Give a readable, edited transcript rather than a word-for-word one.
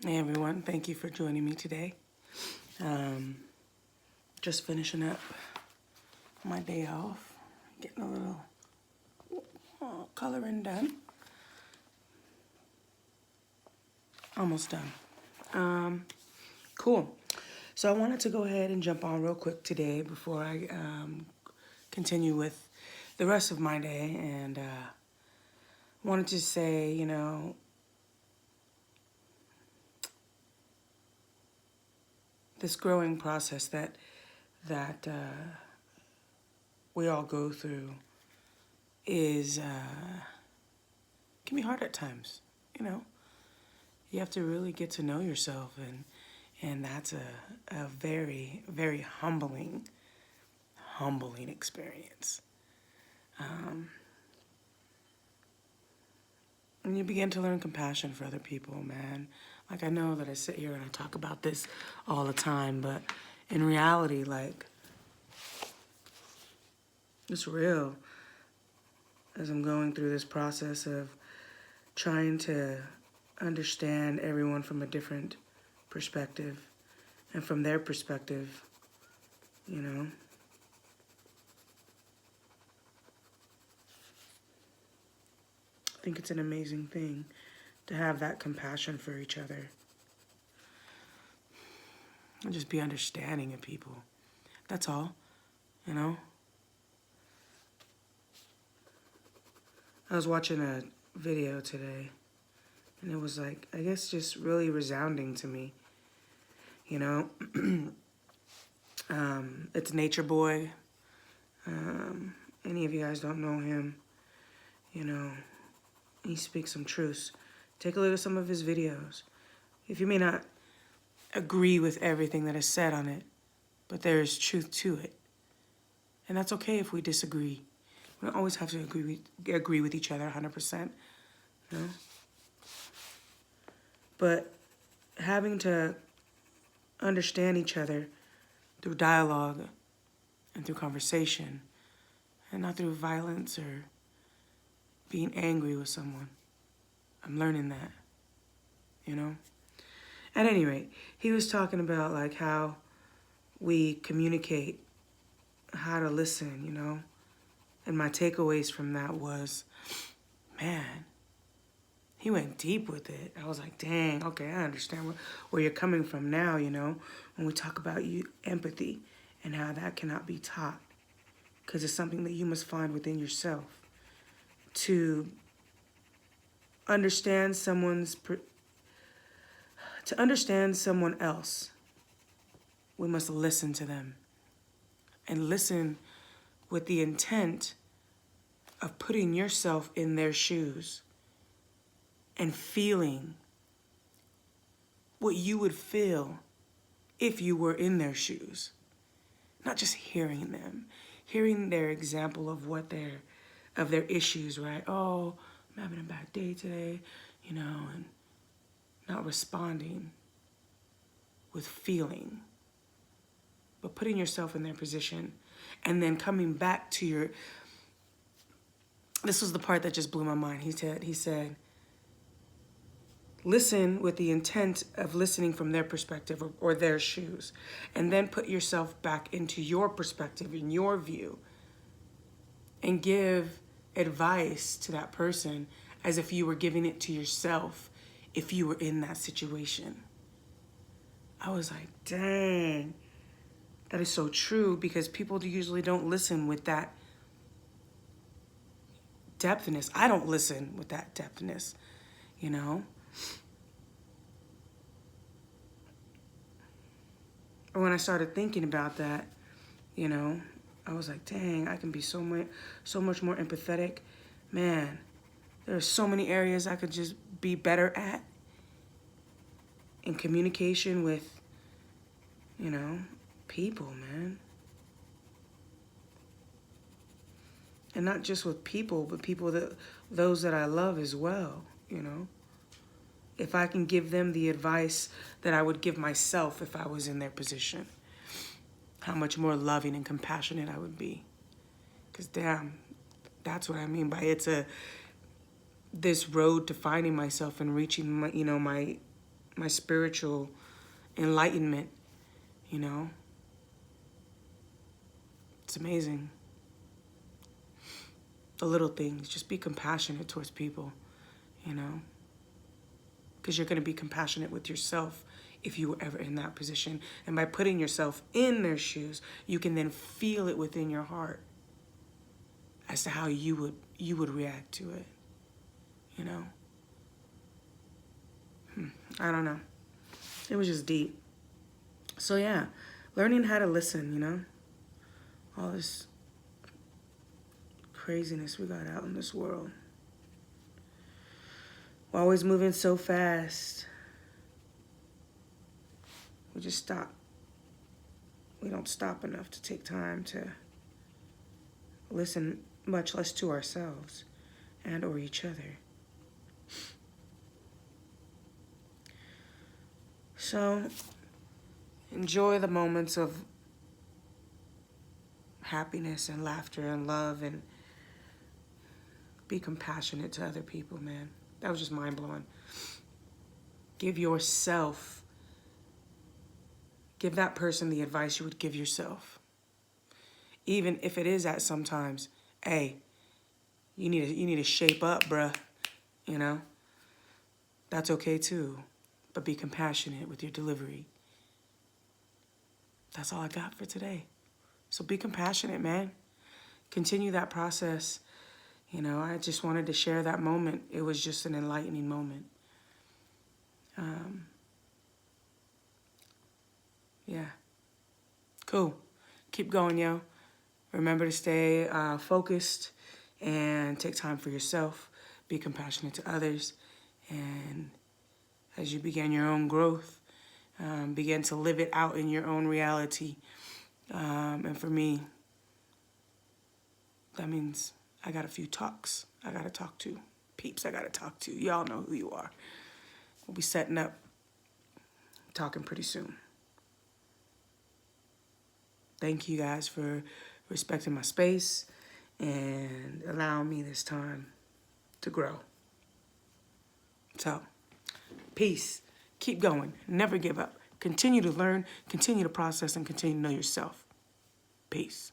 Hey everyone, thank you for joining me today. Just finishing up my day off, getting a little coloring done. Almost done. Cool. So I wanted to go ahead and jump on real quick today before I continue with the rest of my day, and wanted to say, this growing process that we all go through is can be hard at times. You have to really get to know yourself, and that's a very, very humbling experience. And you begin to learn compassion for other people, man. Like, I know that I sit here and I talk about this all the time, but in reality, like, it's real as I'm going through this process of trying to understand everyone from a different perspective, and from their perspective, I think it's an amazing thing to have that compassion for each other and just be understanding of people. That's all, I was watching a video today, and it was like, I guess just really resounding to me, It's Nature Boy. Any of you guys don't know him, he speaks some truths. Take a look at some of his videos. If you may not agree with everything that is said on it, but there is truth to it. And that's okay if we disagree. We don't always have to agree with each other 100%, But having to understand each other through dialogue and through conversation, and not through violence or being angry with someone. I'm learning that, At any rate, he was talking about like how we communicate, how to listen, And my takeaways from that was, man, he went deep with it. I was like, dang, okay, I understand where you're coming from now, when we talk about empathy and how that cannot be taught, because it's something that you must find within yourself. To understand someone else, we must listen to them, and listen with the intent of putting yourself in their shoes and feeling what you would feel if you were in their shoes. Not just hearing them, hearing their example of their issues, right? Oh, I'm having a bad day today, and not responding with feeling, but putting yourself in their position, and then coming back to this was the part that just blew my mind. He said, listen with the intent of listening from their perspective or their shoes, and then put yourself back into your perspective, in your view, and give advice to that person as if you were giving it to yourself if you were in that situation. I was like, dang, that is so true, because people usually don't listen with that depthness. I don't listen with that depthness, Or when I started thinking about that, I was like, dang, I can be so much more empathetic. Man, there are so many areas I could just be better at in communication with, people, man. And not just with people, but those that I love as well, If I can give them the advice that I would give myself if I was in their position, how much more loving and compassionate I would be. Because damn, that's what I mean by this road to finding myself and reaching my my spiritual enlightenment, you know. It's amazing. The little things. Just be compassionate towards people, you know. Because you're going to be compassionate with yourself if you were ever in that position. And by putting yourself in their shoes, you can then feel it within your heart as to how you would react to it, you know. I don't know. It was just deep. So yeah, learning how to listen, you know. All this craziness we got out in this world. We're always moving so fast. We just stop. We don't stop enough to take time to listen, much less to ourselves and or each other. So enjoy the moments of happiness and laughter and love, and be compassionate to other people, man. That was just mind-blowing. Give that person the advice you would give yourself. Even if it is at sometimes, hey, you need to shape up, bruh. You know? That's okay too. But be compassionate with your delivery. That's all I got for today. So be compassionate, man. Continue that process. You know, I just wanted to share that moment. It was just an enlightening moment. Yeah. Cool. Keep going, yo. Remember to stay focused and take time for yourself. Be compassionate to others. And as you begin your own growth, begin to live it out in your own reality. And for me, that means I got a few talks I got to talk to. Peeps I got to talk to. Y'all know who you are. We'll be setting up, talking pretty soon. Thank you guys for respecting my space and allowing me this time to grow. So, peace. Keep going. Never give up. Continue to learn, continue to process, and continue to know yourself. Peace.